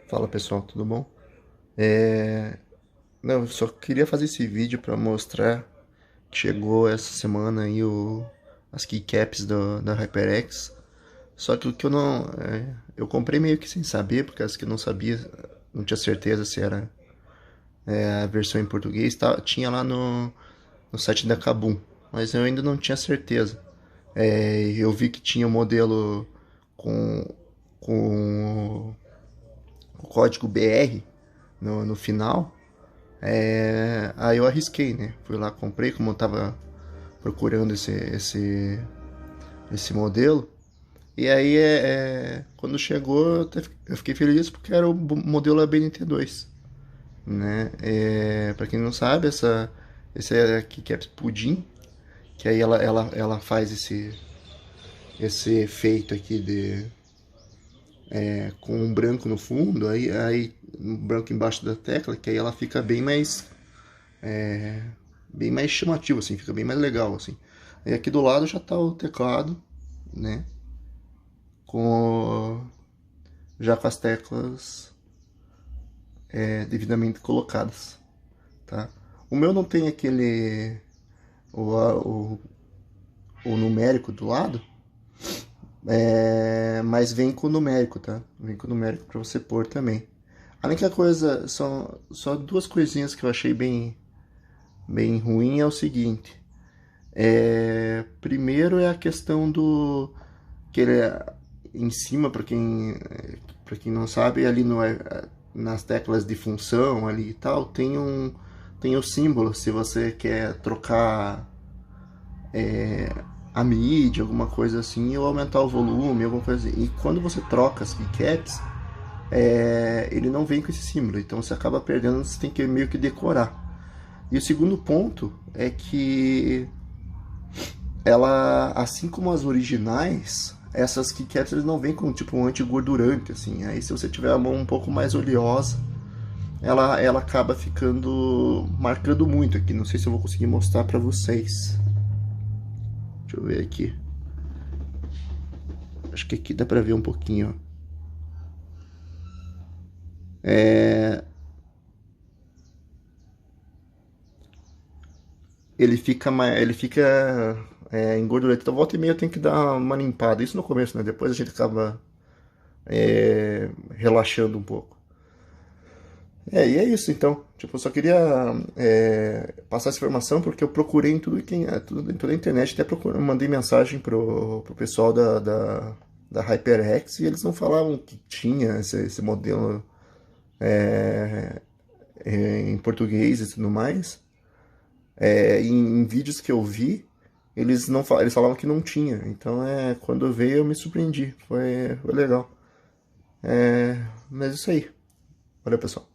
Fala pessoal, tudo bom? É... Não, eu só queria fazer esse vídeo para mostrar que chegou essa semana aí as keycaps da HyperX. Só que o que eu não. Eu comprei meio que sem saber, porque as que eu não sabia, não tinha certeza se era a versão em português. Tinha lá no site da Kabum, mas eu ainda não tinha certeza. Eu vi que tinha o modelo com, com o código BR no final. Aí eu arrisquei, né? Fui lá, comprei, como eu tava procurando esse modelo. E aí, quando chegou, eu fiquei feliz porque era o modelo ABNT2, né? Para quem não sabe, esse é aqui que é pudim, que aí ela faz esse efeito aqui com um branco no fundo, aí um branco embaixo da tecla, que aí ela fica bem mais chamativo, assim, fica bem mais legal, assim. E aqui do lado já tá o teclado, né? Com, já com as teclas devidamente colocadas, tá? O meu não tem o, o, o numérico do lado, mas vem com o numérico, tá? Vem com o numérico para você pôr também. A única coisa, são só duas coisinhas que eu achei bem ruim é o seguinte. Primeiro é a questão do que ele é em cima, para quem não sabe, ali nas teclas de função ali e tal, tem o símbolo se você quer trocar a mídia, alguma coisa assim, ou aumentar o volume, alguma coisa assim. E quando você troca as keycaps, ele não vem com esse símbolo, então você acaba perdendo, você tem que meio que decorar. E o segundo ponto é que ela, assim como as originais, essas keycaps não vêm com tipo um antigordurante, assim. Aí se você tiver a mão um pouco mais oleosa, ela acaba ficando marcando muito aqui. Não sei se eu vou conseguir mostrar pra vocês. Deixa eu ver aqui. Acho que aqui dá pra ver um pouquinho. É, ele fica engordurante. Então volta e meia eu tenho que dar uma limpada. Isso no começo, né? Depois a gente acaba relaxando um pouco. E é isso então. Tipo, eu só queria passar essa informação porque eu procurei em em toda a internet, até mandei mensagem pro pessoal da HyperX e eles não falavam que tinha esse modelo em português e tudo mais. Em vídeos que eu vi, eles falavam que não tinha. Então quando eu veio eu me surpreendi. Foi legal. Mas isso aí. Valeu, pessoal.